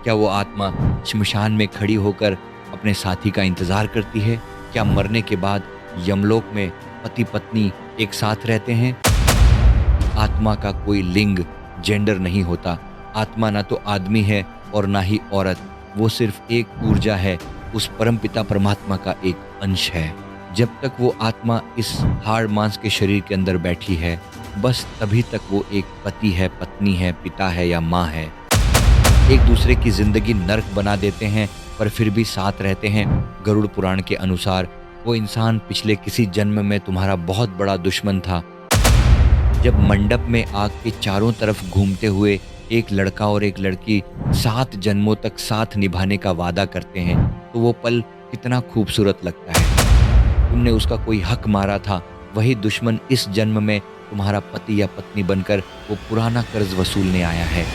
क्या वो आत्मा श्मशान में खड़ी होकर अपने साथी का इंतजार करती है? क्या मरने के बाद यमलोक में पति पत्नी एक साथ रहते हैं? आत्मा का कोई लिंग, जेंडर नहीं होता। आत्मा ना तो आदमी है और ना ही औरत। वो सिर्फ एक ऊर्जा है, उस परमपिता परमात्मा का एक अंश है। जब तक वो आत्मा इस हाड़ मांस के शरीर के अंदर बैठी है, बस तभी तक वो एक पति है, पत्नी है, पिता है या माँ है। एक दूसरे की जिंदगी नर्क बना देते हैं पर फिर भी साथ रहते हैं। गरुड़ पुराण के अनुसार वो इंसान पिछले किसी जन्म में तुम्हारा बहुत बड़ा दुश्मन था। जब मंडप में आग के चारों तरफ घूमते हुए एक लड़का और एक लड़की 7 जन्मों तक साथ निभाने का वादा करते हैं, तो वो पल कितना खूबसूरत लगता है। तुमने उसका कोई हक मारा था, वही दुश्मन इस जन्म में तुम्हारा पति या पत्नी बनकर वो पुराना कर्ज वसूलने आया है।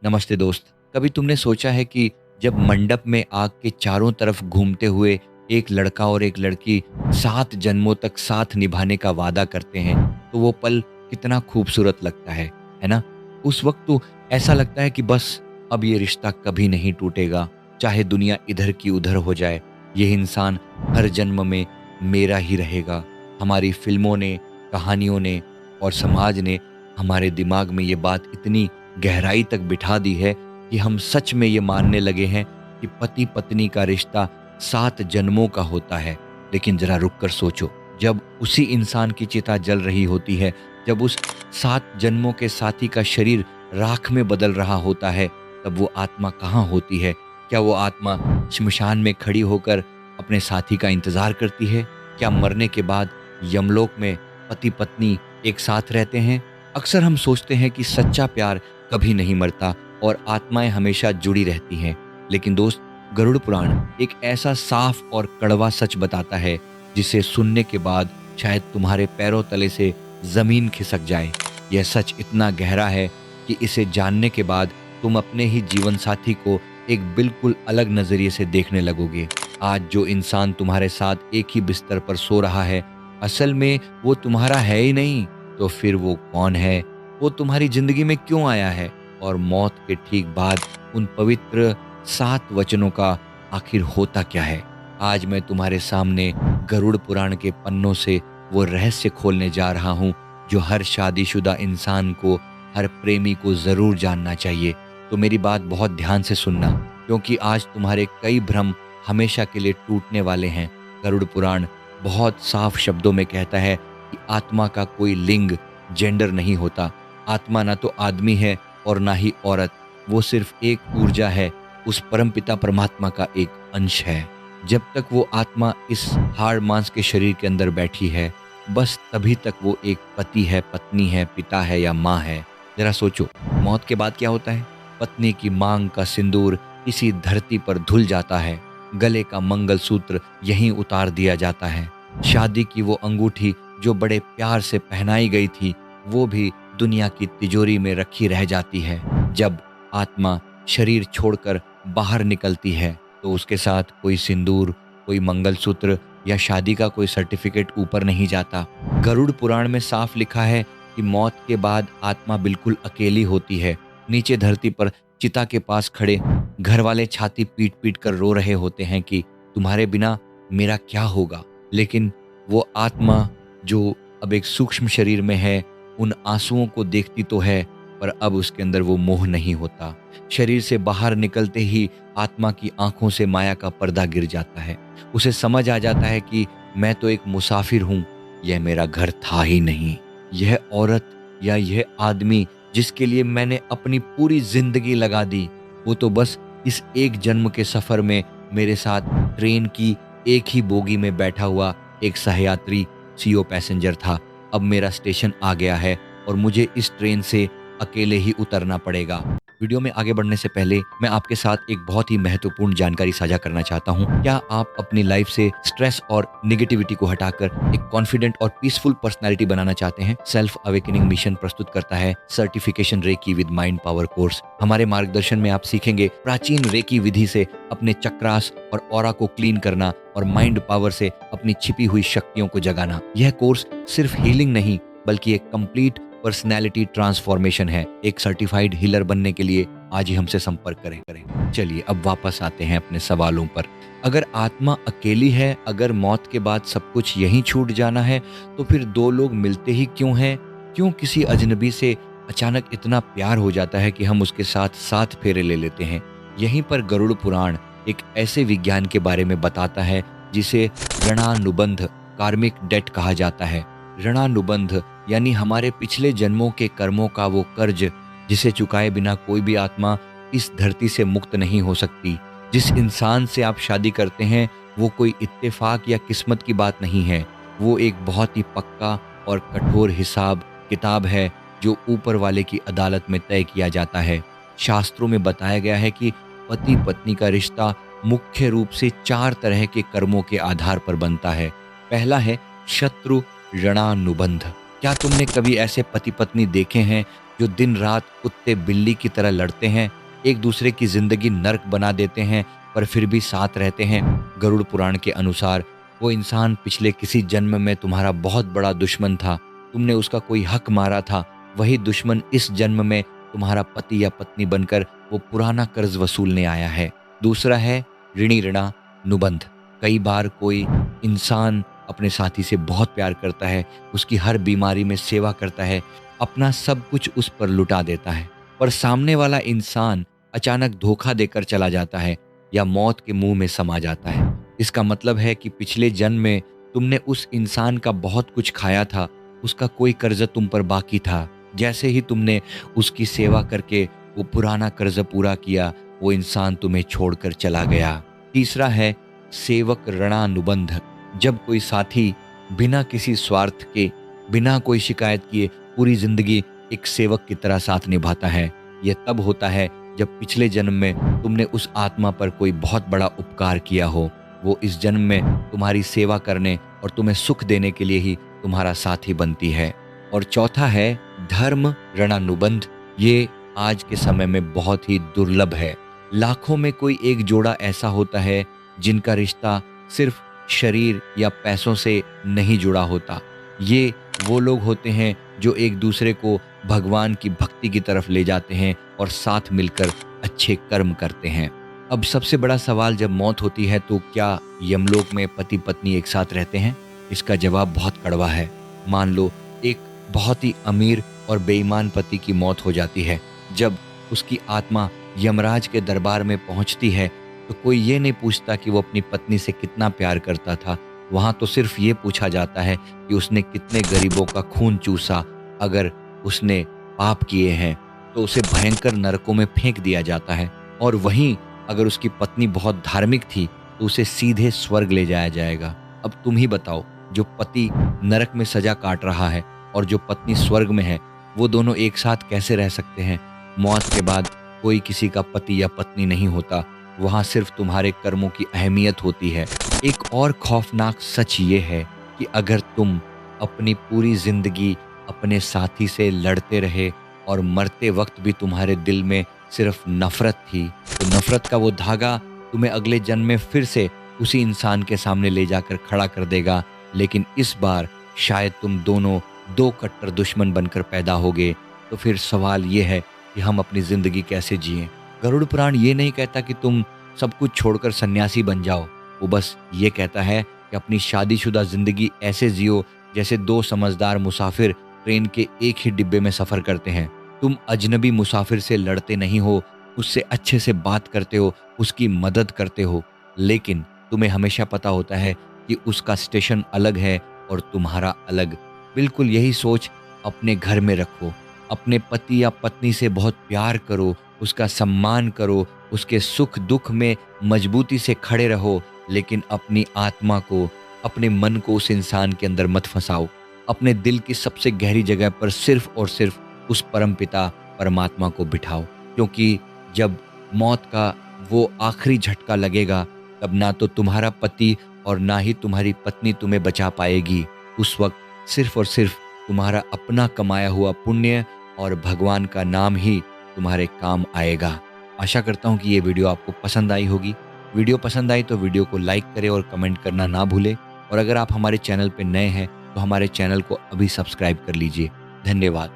नमस्ते दोस्त। कभी तुमने सोचा है कि जब मंडप में आग के चारों तरफ घूमते हुए एक लड़का और एक लड़की 7 जन्मों तक साथ निभाने का वादा करते हैं, तो वो पल कितना खूबसूरत लगता है ना? उस वक्त तो ऐसा लगता है कि बस अब ये रिश्ता कभी नहीं टूटेगा, चाहे दुनिया इधर की उधर हो जाए, ये इंसान हर जन्म में मेरा ही रहेगा। हमारी फिल्मों ने, कहानियों ने और समाज ने हमारे दिमाग में ये बात इतनी गहराई तक बिठा दी है कि हम सच में ये मानने लगे हैं कि पति पत्नी का रिश्ता 7 जन्मों का होता है। लेकिन जरा रुक कर सोचो, जब उसी इंसान की चिता जल रही होती है, जब उस 7 जन्मों के साथी का शरीर राख में बदल रहा होता है, तब वो आत्मा कहाँ होती है? क्या वो आत्मा श्मशान में खड़ी होकर अपने साथी का इंतजार करती है? क्या मरने के बाद यमलोक में पति पत्नी एक साथ रहते हैं? अक्सर हम सोचते हैं कि सच्चा प्यार कभी नहीं मरता और आत्माएं हमेशा जुड़ी रहती हैं। लेकिन दोस्त, गरुड़ पुराण एक ऐसा साफ और कड़वा सच बताता है जिसे सुनने के बाद शायद तुम्हारे पैरों तले से जमीन खिसक जाए। यह सच इतना गहरा है कि इसे जानने के बाद तुम अपने ही जीवन साथी को एक बिल्कुल अलग नजरिए से देखने लगोगे। आज जो इंसान तुम्हारे साथ एक ही बिस्तर पर सो रहा है, असल में वो तुम्हारा है ही नहीं। तो फिर वो कौन है? वो तुम्हारी जिंदगी में क्यों आया है? और मौत के ठीक बाद उन पवित्र 7 वचनों का आखिर होता क्या है? आज मैं तुम्हारे सामने गरुड़ पुराण के पन्नों से वो रहस्य खोलने जा रहा हूँ जो हर शादीशुदा इंसान को, हर प्रेमी को जरूर जानना चाहिए। तो मेरी बात बहुत ध्यान से सुनना, क्योंकि आज तुम्हारे कई भ्रम हमेशा के लिए टूटने वाले हैं। गरुड़ पुराण बहुत साफ शब्दों में कहता है कि आत्मा का कोई लिंग, जेंडर नहीं होता। आत्मा ना तो आदमी है और ना ही औरत। वो सिर्फ एक ऊर्जा है, उस परमपिता परमात्मा का एक अंश है। जब तक वो आत्मा इस हाड़ मांस के शरीर के अंदर बैठी है, बस तभी तक वो एक पति है, पत्नी है, पिता है या माँ है। जरा सोचो, मौत के बाद क्या होता है? पत्नी की मांग का सिंदूर इसी धरती पर धुल जाता है, गले का मंगलसूत्र यहीं उतार दिया जाता है, शादी की वो अंगूठी जो बड़े प्यार से पहनाई गई थी, वो भी दुनिया की तिजोरी में रखी रह जाती है। जब आत्मा शरीर छोड़कर बाहर निकलती है, तो उसके साथ कोई सिंदूर, कोई मंगलसूत्र या शादी का कोई सर्टिफिकेट ऊपर नहीं जाता। गरुड़ पुराण में साफ लिखा है कि मौत के बाद आत्मा बिल्कुल अकेली होती है। नीचे धरती पर चिता के पास खड़े घर वाले छाती पीट पीट कर रो रहे होते हैं कि तुम्हारे बिना मेरा क्या होगा। लेकिन वो आत्मा जो अब एक सूक्ष्म शरीर में है, उन आंसुओं को देखती तो है, पर अब उसके अंदर वो मोह नहीं होता। शरीर से बाहर निकलते ही आत्मा की आंखों से माया का पर्दा गिर जाता है। उसे समझ आ जाता है कि मैं तो एक मुसाफिर हूँ, यह मेरा घर था ही नहीं। यह औरत या यह आदमी जिसके लिए मैंने अपनी पूरी जिंदगी लगा दी, वो तो बस इस एक जन्म के सफर में मेरे साथ ट्रेन की एक ही बोगी में बैठा हुआ एक सहयात्री सीओ पैसेंजर था। अब मेरा स्टेशन आ गया है और मुझे इस ट्रेन से अकेले ही उतरना पड़ेगा। वीडियो में आगे बढ़ने से पहले मैं आपके साथ एक बहुत ही महत्वपूर्ण जानकारी साझा करना चाहता हूँ। क्या आप अपनी लाइफ से स्ट्रेस और निगेटिविटी को हटाकर एक कॉन्फिडेंट और पीसफुल पर्सनैलिटी बनाना चाहते हैं? सेल्फ अवेकनिंग मिशन प्रस्तुत करता है certification reiki with mind power course. हमारे मार्गदर्शन में आप सीखेंगे प्राचीन रेकी विधि से अपने चक्रास और ऑरा को क्लीन करना और माइंड पावर से अपनी छिपी हुई शक्तियों को जगाना। यह कोर्स सिर्फ हीलिंग नहीं बल्कि एक कंप्लीट पर्सनैलिटी ट्रांसफॉर्मेशन है। एक सर्टिफाइड हीलर बनने के लिए आज ही हमसे संपर्क करें। चलिए अब वापस आते हैं अपने सवालों पर। अगर आत्मा अकेली है, अगर मौत के बाद सब कुछ यहीं छूट जाना है, तो फिर दो लोग मिलते ही क्यों हैं? क्यों किसी अजनबी से अचानक इतना प्यार हो जाता है कि हम उसके साथ 7 फेरे ले लेते हैं? यहीं पर गरुड़ पुराण एक ऐसे विज्ञान के बारे में बताता है जिसे ऋणानुबंध कार्मिक डेट कहा जाता है। ऋणानुबंध यानी हमारे पिछले जन्मों के कर्मों का वो कर्ज जिसे चुकाए बिना कोई भी आत्मा इस धरती से मुक्त नहीं हो सकती। जिस इंसान से आप शादी करते हैं वो कोई इत्तेफाक या किस्मत की बात नहीं है, वो एक बहुत ही पक्का और कठोर हिसाब किताब है जो ऊपर वाले की अदालत में तय किया जाता है। शास्त्रों में बताया गया है कि पति पत्नी का रिश्ता मुख्य रूप से 4 तरह के कर्मों के आधार पर बनता है। पहला है शत्रु ऋणानुबंध। क्या तुमने कभी ऐसे पति पत्नी देखे हैं जो दिन रात कुत्ते बिल्ली की तरह लड़ते हैं, एक दूसरे की जिंदगी नर्क बना देते हैं पर फिर भी साथ रहते हैं? गरुड़ पुराण के अनुसार वो इंसान पिछले किसी जन्म में तुम्हारा बहुत बड़ा दुश्मन था, तुमने उसका कोई हक मारा था। वही दुश्मन इस जन्म में तुम्हारा पति या पत्नी बनकर वो पुराना कर्ज वसूलने आया है। दूसरा है ऋणी ऋणानुबंध। कई बार कोई इंसान अपने साथी से बहुत प्यार करता है, उसकी हर बीमारी में सेवा करता है, अपना सब कुछ उस पर लुटा देता है, पर सामने वाला इंसान अचानक धोखा देकर चला जाता है या मौत के मुंह में समा जाता है। इसका मतलब है कि पिछले जन्म में तुमने उस इंसान का बहुत कुछ खाया था, उसका कोई कर्ज तुम पर बाकी था। जैसे ही तुमने उसकी सेवा करके वो पुराना कर्ज पूरा किया, वो इंसान तुम्हें छोड़कर चला गया। तीसरा है सेवक ऋणानुबंध। जब कोई साथी बिना किसी स्वार्थ के, बिना कोई शिकायत किए पूरी जिंदगी एक सेवक की तरह साथ निभाता है, यह तब होता है जब पिछले जन्म में तुमने उस आत्मा पर कोई बहुत बड़ा उपकार किया हो। वो इस जन्म में तुम्हारी सेवा करने और तुम्हें सुख देने के लिए ही तुम्हारा साथी बनती है। और चौथा है धर्म ऋणानुबंध। ये आज के समय में बहुत ही दुर्लभ है। लाखों में कोई एक जोड़ा ऐसा होता है जिनका रिश्ता सिर्फ शरीर या पैसों से नहीं जुड़ा होता। ये वो लोग होते हैं जो एक दूसरे को भगवान की भक्ति की तरफ ले जाते हैं और साथ मिलकर अच्छे कर्म करते हैं। अब सबसे बड़ा सवाल, जब मौत होती है तो क्या यमलोक में पति पत्नी एक साथ रहते हैं? इसका जवाब बहुत कड़वा है। मान लो एक बहुत ही अमीर और बेईमान पति की मौत हो जाती है। जब उसकी आत्मा यमराज के दरबार में पहुंचती है तो कोई ये नहीं पूछता कि वो अपनी पत्नी से कितना प्यार करता था। वहाँ तो सिर्फ ये पूछा जाता है कि उसने कितने गरीबों का खून चूसा। अगर उसने पाप किए हैं तो उसे भयंकर नरकों में फेंक दिया जाता है, और वहीं अगर उसकी पत्नी बहुत धार्मिक थी तो उसे सीधे स्वर्ग ले जाया जाएगा। अब तुम ही बताओ, जो पति नरक में सजा काट रहा है और जो पत्नी स्वर्ग में है, वो दोनों एक साथ कैसे रह सकते हैं? मौत के बाद कोई किसी का पति या पत्नी नहीं होता, वहाँ सिर्फ तुम्हारे कर्मों की अहमियत होती है। एक और खौफनाक सच ये है कि अगर तुम अपनी पूरी जिंदगी अपने साथी से लड़ते रहे और मरते वक्त भी तुम्हारे दिल में सिर्फ नफरत थी, तो नफरत का वो धागा तुम्हें अगले जन्म में फिर से उसी इंसान के सामने ले जाकर खड़ा कर देगा। लेकिन इस बार शायद तुम दोनों 2 कट्टर दुश्मन बनकर पैदा होगे। तो फिर सवाल ये है कि हम अपनी जिंदगी कैसे जिएं? गरुड़ पुराण ये नहीं कहता कि तुम सब कुछ छोड़कर सन्यासी बन जाओ। वो बस ये कहता है कि अपनी शादीशुदा जिंदगी ऐसे जियो जैसे 2 समझदार मुसाफिर ट्रेन के एक ही डिब्बे में सफर करते हैं। तुम अजनबी मुसाफिर से लड़ते नहीं हो, उससे अच्छे से बात करते हो, उसकी मदद करते हो, लेकिन तुम्हें हमेशा पता होता है कि उसका स्टेशन अलग है और तुम्हारा अलग। बिल्कुल यही सोच अपने घर में रखो। अपने पति या पत्नी से बहुत प्यार करो, उसका सम्मान करो, उसके सुख दुख में मजबूती से खड़े रहो, लेकिन अपनी आत्मा को, अपने मन को उस इंसान के अंदर मत फंसाओ। अपने दिल की सबसे गहरी जगह पर सिर्फ और सिर्फ उस परमपिता परमात्मा को बिठाओ। क्योंकि जब मौत का वो आखिरी झटका लगेगा, तब ना तो तुम्हारा पति और ना ही तुम्हारी पत्नी तुम्हें बचा पाएगी। उस वक़्त सिर्फ़ और सिर्फ़ तुम्हारा अपना कमाया हुआ पुण्य और भगवान का नाम ही तुम्हारे काम आएगा। आशा करता हूँ कि ये वीडियो आपको पसंद आई होगी। वीडियो पसंद आई तो वीडियो को लाइक करें और कमेंट करना ना भूलें। और अगर आप हमारे चैनल पे नए हैं, तो हमारे चैनल को अभी सब्सक्राइब कर लीजिए। धन्यवाद।